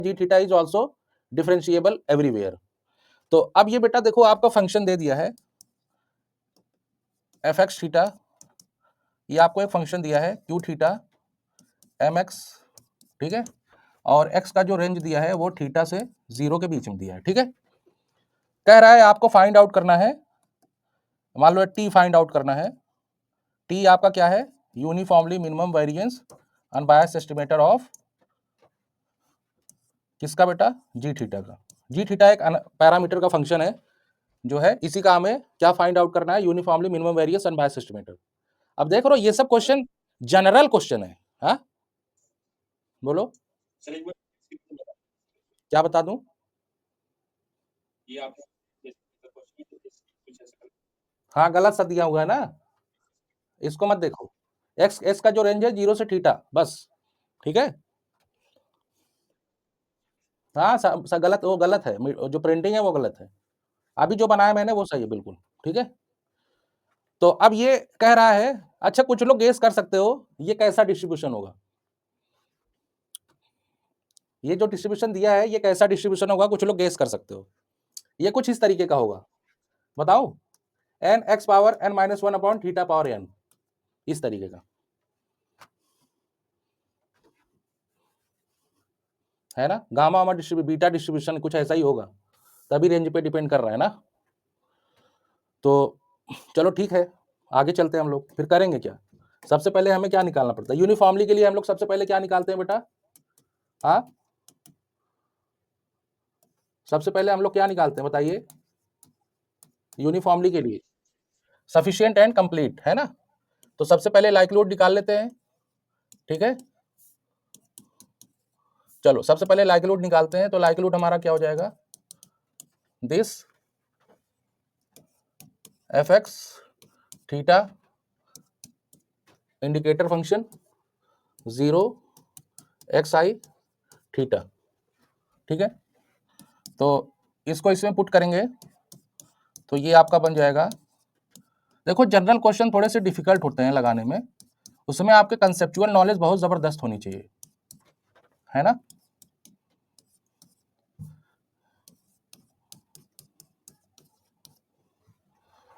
Ji theta is also differentiable everywhere. तो अब ये बेटा देखो आपका फंक्शन दे दिया है एफ एक्स थीटा, ये आपको एक फंक्शन दिया है क्यू थीटा एम एक्स, ठीक है, और एक्स का जो रेंज दिया है वो थीटा से 0 के बीच में दिया है, ठीक है। कह रहा है आपको फाइंड आउट करना है, मान लो टी फाइंड आउट करना है। टी आपका क्या है, uniformly minimum variance unbiased estimator of किसका बेटा, जी थीटा का। जी थीटा एक पैरामीटर का फंक्शन है जो है, इसी का हमें क्या फाइंड आउट करना है, uniformly minimum variance unbiased estimator. अब देख रहे हो ये सब क्वेश्चन जनरल क्वेश्चन है, हाँ बोलो क्या बता दूं। हाँ गलत सा दिया हुआ है ना, इसको मत देखो। एक्स एक्स का जो रेंज है 0 से थीटा बस, ठीक है। हाँ गलत, वो गलत है, जो प्रिंटिंग है वो गलत है, अभी जो बनाया मैंने वो सही है बिल्कुल, ठीक है। तो अब ये कह रहा है, अच्छा कुछ लोग गेस कर सकते हो ये कैसा डिस्ट्रीब्यूशन होगा, ये जो डिस्ट्रीब्यूशन दिया है ये कैसा डिस्ट्रीब्यूशन होगा, कुछ लोग गेस कर सकते हो। ये कुछ इस तरीके का होगा, बताओ, n x power n minus one upon theta power n, इस तरीके का है ना। गामा वामा बीटा डिस्ट्रीब्यूशन कुछ ऐसा ही होगा, तभी रेंज पे डिपेंड कर रहा है ना। तो चलो ठीक है, आगे चलते हैं हम लोग, फिर करेंगे क्या। सबसे पहले हमें क्या निकालना पड़ता है यूनिफॉर्मली के लिए, हम लोग सबसे पहले क्या निकालते हैं बेटा, हाँ सबसे पहले हम लोग क्या निकालते हैं बताइए, यूनिफॉर्मली के लिए सफिशिएंट एंड कंप्लीट, है ना। तो सबसे पहले लाइक्लीहुड निकाल लेते हैं, ठीक है। चलो सबसे पहले लाइक्लीहुड निकालते हैं, तो लाइक्लीहुड हमारा क्या हो जाएगा, this F x theta indicator function 0 x I theta, ठीक है। तो इसको इसमें पुट करेंगे तो ये आपका बन जाएगा, देखो जनरल क्वेश्चन थोड़े से डिफिकल्ट होते हैं लगाने में, उसमें आपके कंसेप्चुअल नॉलेज बहुत जबरदस्त होनी चाहिए, है ना।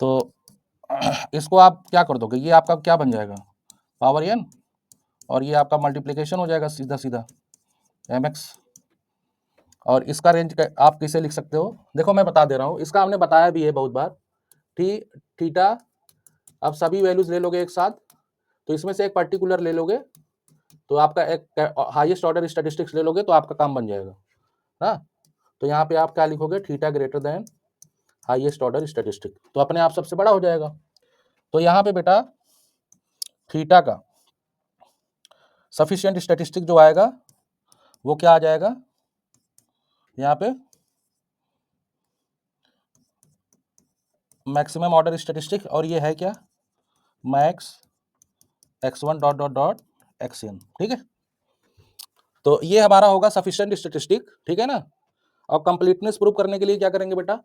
तो इसको आप क्या कर दोगे, ये आपका क्या बन जाएगा, पावर एन, और ये आपका मल्टीप्लिकेशन हो जाएगा सीधा सीधा एम एक्स, और इसका रेंज आप किसे लिख सकते हो, देखो मैं बता दे रहा हूँ, इसका हमने बताया भी है बहुत बार, थीटा, अब सभी वैल्यूज ले लोगे एक साथ, तो इसमें से एक पर्टिकुलर ले लोगे, तो आपका एक हाईएस्ट ऑर्डर स्टैटिस्टिक्स ले लोगे तो आपका काम बन जाएगा ना। तो यहाँ पे आप क्या लिखोगे, theta greater than highest order statistic, तो अपने आप सबसे बड़ा हो जाएगा। तो यहाँ पे बेटा थीटा का सफिशिएंट स्टैटिस्टिक जो आएगा वो क्या आ जाएगा, यहाँ पे मैक्सिमम ऑर्डर स्टैटिस्टिक, और ये है क्या, max x1 dot dot dot xn, ठीक है। तो ये हमारा होगा सफिशिएंट स्टैटिस्टिक, ठीक है ना। और कंप्लीटनेस प्रूव करने के लिए क्या करेंगे बेटा,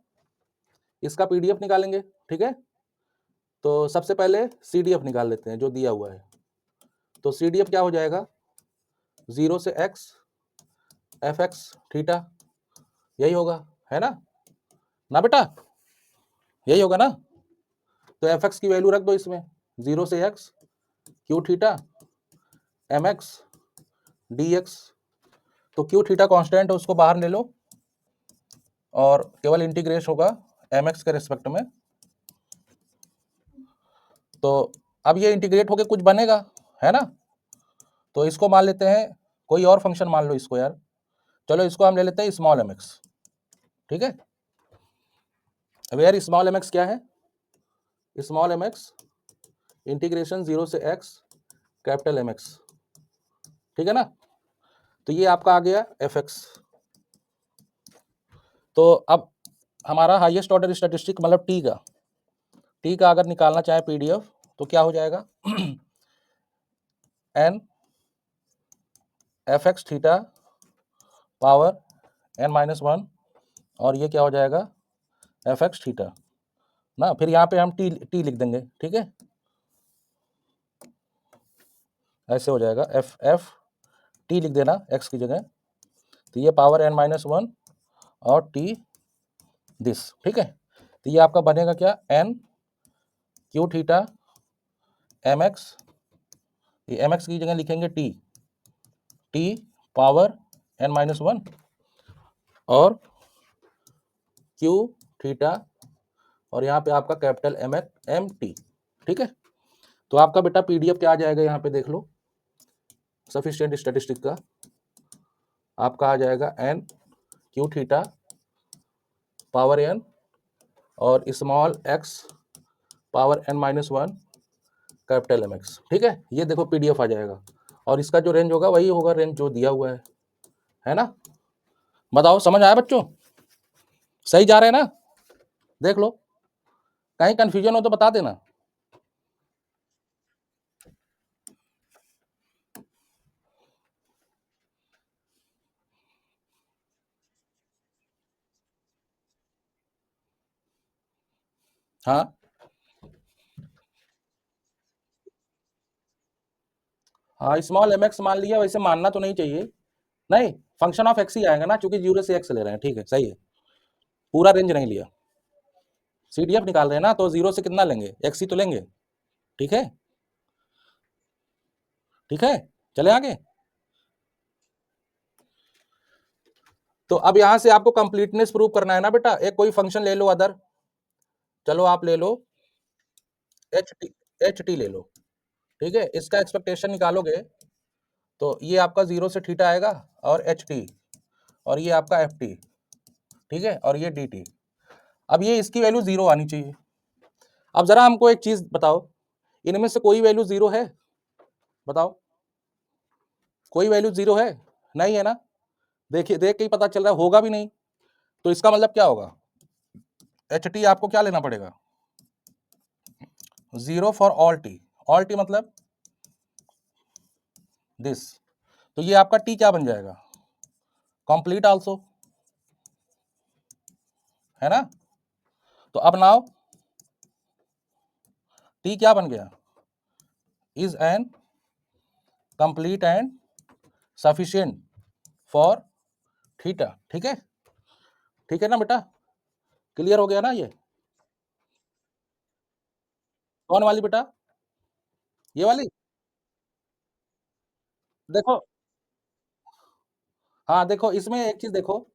इसका पीडीएफ निकालेंगे, ठीक है। तो सबसे पहले सीडीएफ निकाल लेते हैं जो दिया हुआ है, तो सीडीएफ क्या हो जाएगा, 0 से x एफ एक्स थीटा, यही होगा, है ना, ना बेटा यही होगा ना। तो एफ एक्स की वैल्यू रख दो इसमें, 0 से x q theta m x d x, तो क्यू थीटा कॉन्स्टेंट है उसको बाहर ले लो, और केवल इंटीग्रेट होगा एम एक्स के रिस्पेक्ट में। तो अब ये इंटीग्रेट होके कुछ बनेगा, है ना। तो इसको मान लेते हैं कोई और फंक्शन मान लो इसको यार, चलो इसको हम ले लेते हैं स्मॉल एम एक्स, ठीक है। अब यार स्मॉल एम एक्स क्या है, स्मॉल एम एक्स इंटीग्रेशन 0 से x कैपिटल एम एक्स, ठीक है ना। तो ये आपका आ गया एफ एक्स। तो अब हमारा हाईएस्ट ऑर्डर स्टैटिस्टिक मतलब टी का अगर निकालना चाहे पीडीएफ तो क्या हो जाएगा, n f x theta power n minus one, और ये क्या हो जाएगा एफ एक्स थीटा ना, फिर यहाँ पे हम टी लिख देंगे, ठीक है, ऐसे हो जाएगा एफ एफ टी लिख देना एक्स की जगह, तो ये पावर n माइनस 1 और t दिस, ठीक है। तो ये आपका बनेगा क्या, n q theta m x, ये एम एक्स की जगह लिखेंगे t पावर n माइनस 1 और क्यू थीटा और यहाँ पे आपका कैपिटल एम टी, ठीक है। तो आपका बेटा पीडीएफ क्या आ जाएगा, यहाँ पे देख लो, सफिशिएंट स्टैटिस्टिक का आपका आ जाएगा n q theta power n और small x power n minus 1 capital M x, ठीक है। ये देखो पीडीएफ आ जाएगा और इसका जो रेंज होगा वही होगा रेंज जो दिया हुआ है ना। बताओ समझ आया बच्चों, सही जा रहे हैं ना, देख लो, कहीं कंफ्यूजन हो तो बता देना। हाँ हाँ, स्मॉल एम एक्स मान लिया, वैसे मानना तो नहीं चाहिए, नहीं फंक्शन ऑफ एक्स ही आएगा ना, क्योंकि 0 से x ले रहे हैं, ठीक है, सही है, पूरा रेंज नहीं लिया। सीडीएफ निकाल रहे हैं ना, तो 0 से कितना लेंगे, x ही तो लेंगे, ठीक है, ठीक है। चले आगे। तो अब यहां से आपको कंप्लीटनेस प्रूव करना है ना बेटा, एक कोई फंक्शन ले लो अदर, चलो आप ले लो एच टी ले लो, ठीक है। इसका एक्सपेक्टेशन निकालोगे तो ये आपका 0 से थीटा आएगा और एच टी और ये आपका एफ टी, ठीक है, और ये डी टी। अब ये इसकी वैल्यू 0 आनी चाहिए। अब जरा हमको एक चीज बताओ, इनमें से कोई वैल्यू 0 है, बताओ कोई वैल्यू 0 है, नहीं है ना, देखिए देख के ही पता चल रहा है, होगा भी नहीं। तो इसका मतलब क्या होगा, एच टी आपको क्या लेना पड़ेगा, 0 फॉर ऑल टी मतलब दिस। तो ये आपका टी क्या बन जाएगा, कंप्लीट आल्सो, है ना। तो अब नाउ टी क्या बन गया, is an complete and sufficient for theta, ठीक है, ठीक है ना बेटा, क्लियर हो गया ना ये। कौन वाली बेटा, ये वाली, देखो, हाँ देखो इसमें एक चीज देखो,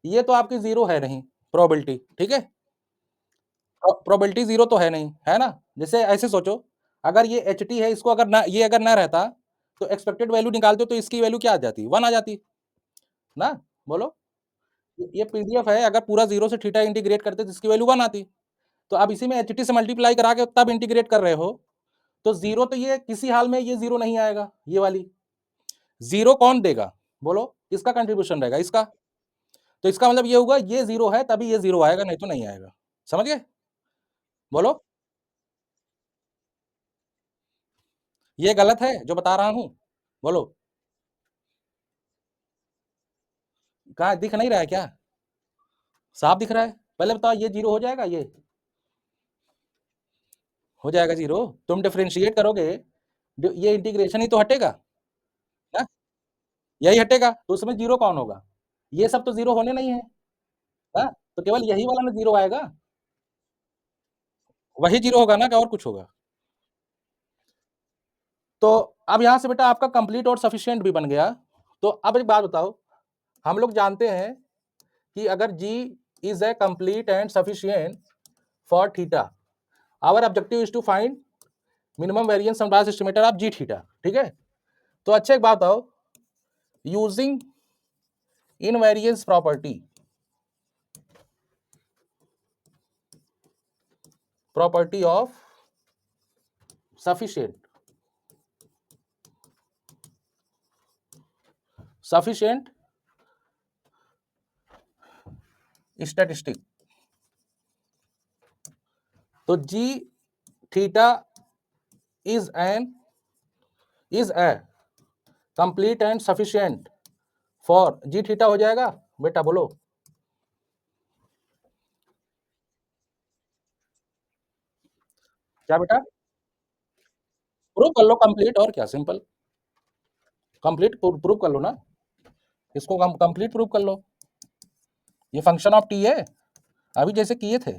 ये तो आपकी 0 है नहीं प्रोबेबिलिटी, ठीक है, प्रोबेबिलिटी 0 तो है नहीं, है ना। जैसे ऐसे सोचो, अगर ये एच टी है, इसको अगर ना, ये अगर ना रहता तो एक्सपेक्टेड वैल्यू निकालते तो इसकी वैल्यू क्या आ जाती, 1 आ जाती ना, बोलो। ये पीडीएफ है, अगर पूरा 0 से थीटा इंटीग्रेट करते तो इसकी वैल्यू 1 आती। तो अब इसी में एच टी से मल्टीप्लाई करा के तब इंटीग्रेट कर रहे हो, तो 0 तो ये किसी हाल में ये 0 नहीं आएगा, ये वाली 0 कौन देगा, बोलो, किसका कंट्रीब्यूशन रहेगा, इसका। तो इसका मतलब ये होगा ये 0 है तभी ये 0 आएगा, नहीं तो नहीं आएगा, समझ गए, बोलो। ये गलत है जो बता रहा हूं, बोलो, कहा दिख नहीं रहा है क्या, साफ दिख रहा है, पहले बताओ ये 0 हो जाएगा, ये हो जाएगा 0, तुम डिफरेंशिएट करोगे, ये इंटीग्रेशन ही तो हटेगा ना, यही हटेगा, तो उसमें 0 कौन होगा, ये सब तो 0 होने नहीं है ना, तो केवल यही वाला में 0 आएगा, वही 0 होगा ना, क्या और कुछ होगा। तो अब यहां से बेटा आपका कंप्लीट और सफिशिएंट भी बन गया। तो अब एक बात बताओ, हम लोग जानते हैं कि अगर G is a complete and sufficient for theta, our objective is to find minimum variance of bias estimator of G theta, ठीक है। तो अच्छा एक बात बताओ, using invariance property of sufficient statistic, तो G theta is a complete and sufficient for G theta हो जाएगा बेटा, बोलो। क्या बेटा, प्रूव कर लो कंप्लीट, और क्या, सिंपल, कंप्लीट प्रूव कर लो ना। इसको कंप्लीट प्रूव कर लो। ये फंक्शन ऑफ टी है, अभी जैसे किए थे,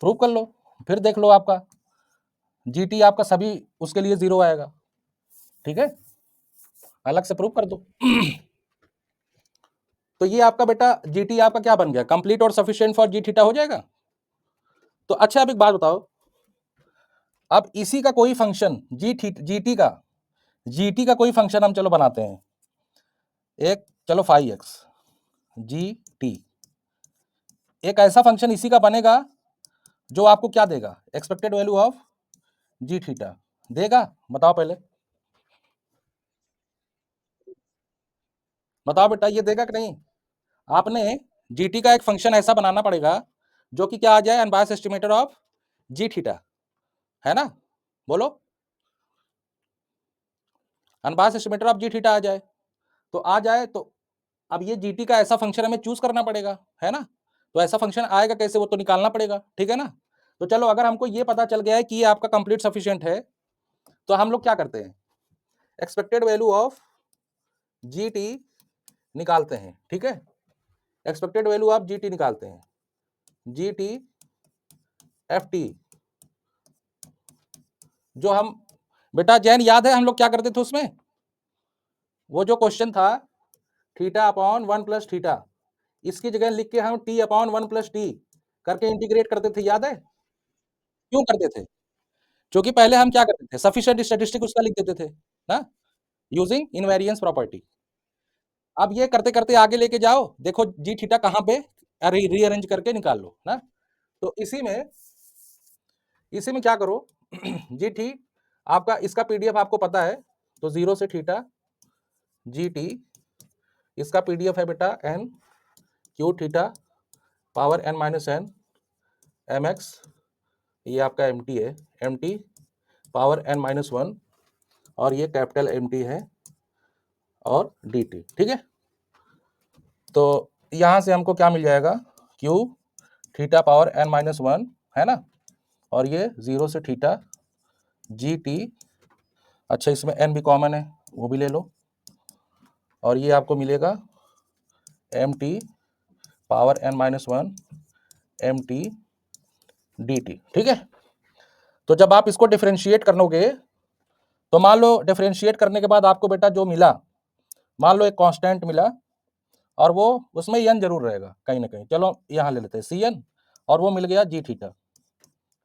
प्रूव कर लो, फिर देख लो आपका जीटी आपका सभी उसके लिए 0 आएगा। ठीक है, अलग से प्रूव कर दो। तो ये आपका बेटा जीटी आपका क्या बन गया, कंप्लीट और सफिशिएंट फॉर जी थीटा हो जाएगा। तो अच्छा, अब एक बात बताओ, अब इसी का कोई फंक्शन जीटी का कोई फंक्शन हम चलो बनाते हैं, एक चलो फाई एक्स जी टी, एक ऐसा फंक्शन इसी का बनेगा जो आपको क्या देगा, expected value of G theta देगा। बताओ पहले, बताओ बेटा, ये देगा कि नहीं। आपने जीटी का एक फंक्शन ऐसा बनाना पड़ेगा जो कि क्या आ जाए, unbiased estimator of G theta, है ना, बोलो, unbiased estimator of G theta आ जाए। तो आ जाए तो अब ये जीटी का ऐसा फंक्शन हमें चूज करना पड़ेगा, है ना। तो ऐसा फंक्शन आएगा कैसे, वो तो निकालना पड़ेगा, ठीक है ना। तो चलो, अगर हमको ये पता चल गया है कि ये आपका कंप्लीट सफिशिएंट है, तो हम लोग क्या करते हैं, एक्सपेक्टेड वैल्यू ऑफ जीटी निकालते हैं। ठीक है, एक्सपेक्टेड वैल्यू ऑफ जीटी निकालते हैं, जीटी एफ टी, जो हम बेटा जैन याद है हम लोग क्या करते थे उसमें, वो जो क्वेश्चन था थीटा अपॉन 1 प्लस थीटा, इसकी जगह लिख के हम टी अपॉन 1 प्लस टी करके इंटीग्रेट करते थे, याद है। क्यों करते थे, क्योंकि पहले हम क्या करते थे, सफिशिएंट स्टैटिस्टिक उसका लिख देते थे ना, यूजिंग इनवेरिएंस प्रॉपर्टी। अब ये करते करते आगे लेके जाओ, देखो जी थीटा कहाँ पे रीअरेंज करके निकाल लो ना। तो इसी में क्या करो, जी टी आपका इसका पीडीएफ आपको पता है, तो 0 से थीटा जी टी, इसका पीडीएफ है बेटा n Q theta power n minus n m x, ये आपका एम टी है, m t power n minus 1, और ये कैपिटल एम टी है और डी टी। ठीक है, तो यहां से हमको क्या मिल जाएगा, q theta power n minus 1, है ना, और ये 0 से थीटा जी टी, अच्छा इसमें एन भी कॉमन है, वो भी ले लो, और ये आपको मिलेगा m t power n minus 1 m t d t. ठीक है, तो जब आप इसको डिफरेंशिएट करोगे, तो मान लो डिफरेंशिएट करने के बाद आपको बेटा जो मिला, मान लो एक कांस्टेंट मिला, और वो उसमें एन जरूर रहेगा कहीं ना कहीं, चलो यहाँ ले लेते हैं सी एन, और वो मिल गया जी थीटा।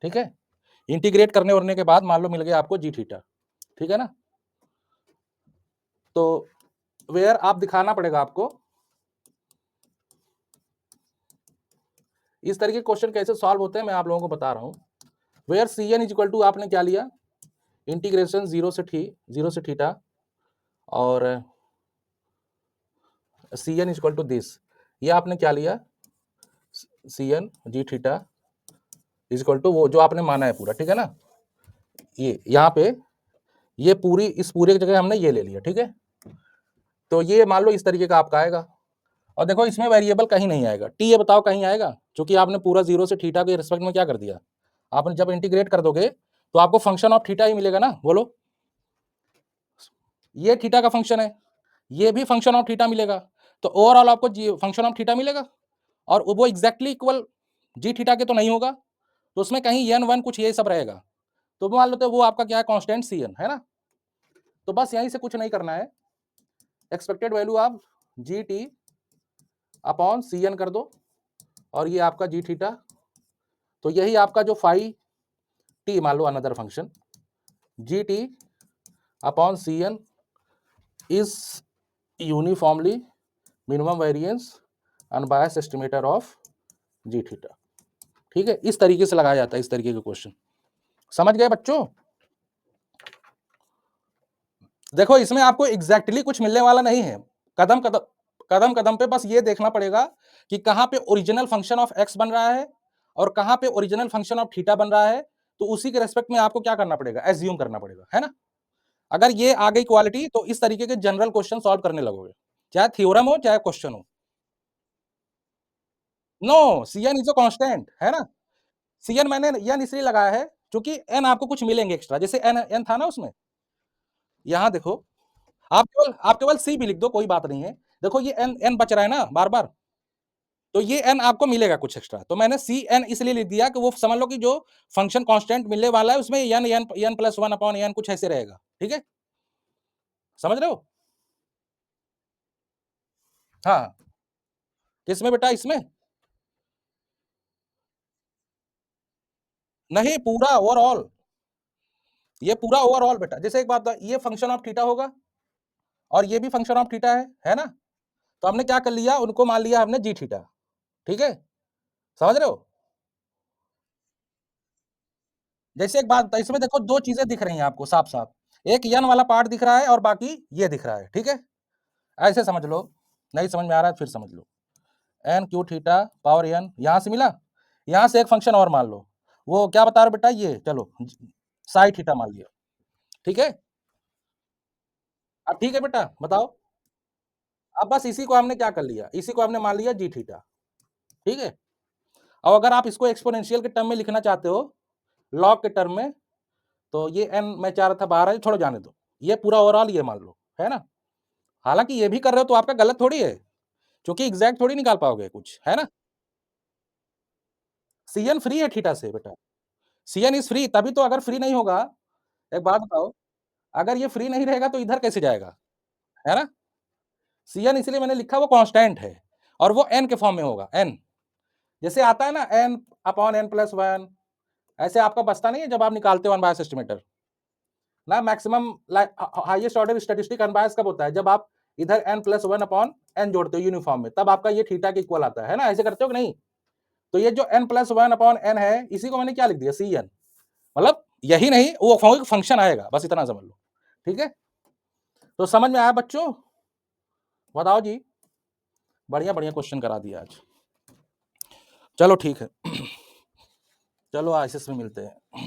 ठीक है, इंटीग्रेट करने उड़ने के बाद मान लो मिल गया आपको जी थीटा, ठीक है ना। तो वेयर आप दिखाना पड़ेगा आपको, इस तरह के क्वेश्चन कैसे सॉल्व होते हैं मैं आप लोगों को बता रहा हूं। Where c N is equal to आपने क्या लिया, इंटीग्रेशन 0 से थीटा, और c N is equal to this, ये आपने क्या लिया, c n g theta is equal to वो जो आपने माना है पूरा, ठीक है ना। ये यहाँ पे ये पूरी इस पूरे की जगह हमने ये ले लिया, ठीक है। तो ये मान लो इस तरीके का आपका आएगा, और देखो इसमें वेरिएबल कहीं नहीं आएगा, टी ये बताओ कहीं आएगा, क्योंकि आपने पूरा 0 से थीटा के रिस्पेक्ट में क्या कर दिया, आपने जब इंटीग्रेट कर दोगे तो आपको फंक्शन ऑफ थीटा ही मिलेगा ना, बोलो। ये थीटा का फंक्शन है, ये भी फंक्शन ऑफ थीटा मिलेगा, तो ओवरऑल आपको फंक्शन ऑफ थीटा मिलेगा, और वो एग्जैक्टली इक्वल जी थीटा के तो नहीं होगा, तो उसमें कहीं एन वन कुछ ये सब रहेगा, तो मान लो तो वो आपका क्या है, कांस्टेंट सी एन, है ना। तो बस यहीं से कुछ नहीं करना है, एक्सपेक्टेड वैल्यू आप जी टी अपॉन सी एन कर दो, और ये आपका जी थीटा, तो यही आपका जो फाई टी मान लो another function G T upon C N is uniformly minimum variance unbiased estimator of G theta. ठीक है, इस तरीके से लगाया जाता है इस तरीके के क्वेश्चन, समझ गए बच्चों। देखो इसमें आपको एग्जैक्टली कुछ मिलने वाला नहीं है, कदम कदम कदम कदम पे बस ये देखना पड़ेगा कि कहां पे ओरिजिनल फंक्शन ऑफ एक्स बन रहा है और कहां पे ओरिजिनल फंक्शन ऑफ थीटा बन रहा है, तो उसी के रेस्पेक्ट में आपको क्या करना पड़ेगा, एज्यूम करना पड़ेगा, है ना। अगर ये आ गई क्वालिटी, तो इस तरीके के जनरल क्वेश्चन सॉल्व करने लगोगे, चाहे थ्योरम हो चाहे क्वेश्चन हो। No, c N is a constant, है ना। सी एन मैंने एन इसलिए लगाया है क्योंकि एन आपको कुछ मिलेंगे एक्स्ट्रा, जैसे एन एन था ना उसमें, यहां देखो आप केवल सी भी लिख दो, कोई बात नहीं है। देखो ये एन एन बच रहा है ना बार-बार, तो ये एन आपको मिलेगा कुछ एक्स्ट्रा। तो मैंने सी एन इसलिए लिख दिया कि वो समझ लो कि जो फंक्शन कांस्टेंट मिलने वाला है उसमें n n n plus 1 upon n कुछ ऐसे रहेगा। ठीक है? समझ रहे हो? हाँ, किसमें बेटा इसमें? नहीं पूरा ओवरऑल, ये पूरा ओवरऑल बेटा। जैसे एक बात बता ये फंक्शन ऑफ थीटा होगा और ये भी फंक्शन ऑफ थीटा है ना? तो हमने क्या कर लिया उनको मान लिया हमने जी थीटा। ठीक है? समझ रहे हो? जैसे एक बात इसमें देखो 2 चीज़ें दिख रही हैं आपको साफ-साफ। एक यन वाला पार्ट दिख रहा है और बाकी ये दिख रहा है, ठीक है? ऐसे समझ लो, नहीं समझ में आ रहा है फिर समझ लो। N Q theta power N यहाँ से मिला, यहाँ से एक फंक्शन और मान लो। वो क्या बता रहे हो बेटा ये चलो साई थीटा मान लिया, ठीक है? अब ठीक है बेटा, बताओ? अब बस इसी को हमने क्या कर लिया, इसी को हमने मान लिया जी थीटा, ठीक है? और अगर आप इसको एक्स्पोनेंशियल के टर्म में लिखना चाहते हो, लॉग के टर्म में, तो ये एन मैं चाह रहा था बाहर है, छोड़ो जाने दो। ये पूरा ओवरऑल ये मान लो, है ना? हालाँकि ये भी कर रहे हो तो आपका गलत थोड़ी है, क्योंकि एग्ज़ैक्ट थोड़ी निकाल पाओगे कुछ, है ना? सीएन फ्री है थीटा से बेटा, सीएन इज़ फ्री तभी तो अगर फ्री नहीं होगा एक बात बताओ, अगर ये फ्री नहीं रहेगा तो इधर कैसे जाएगा, है ना? सीएन इसलिए मैंने लिखा वो कांस्टेंट है और वो एन के फॉर्म में होगा, एन। जैसे आता है ना एन अपॉन एन प्लस 1 ऐसे आपका बचता नहीं है जब आप निकालते हो अनबायस्ड एस्टिमेटर। ना maximum highest order statistic unbiased कब होता है? जब आप इधर n प्लस 1 अपॉन n जोड़ते हो यूनिफॉर्म में, तब आपका ये थीटा के इक्वल आता है ना? ऐसे करते हो कि नहीं? तो ये जो n प्लस 1 अपॉन n है, इसी को मैंने क्या लिख दिया Cn मतलब यही नहीं, वो फंक्शन आएगा, बस इतना समझ लो। ठीक है? तो समझ में आया बच्चों? बताओ जी। बढ़िया-बढ़िया क्वेश्चन करा दिया आज। चलो ठीक है। चलो आईसीएस में मिलते हैं।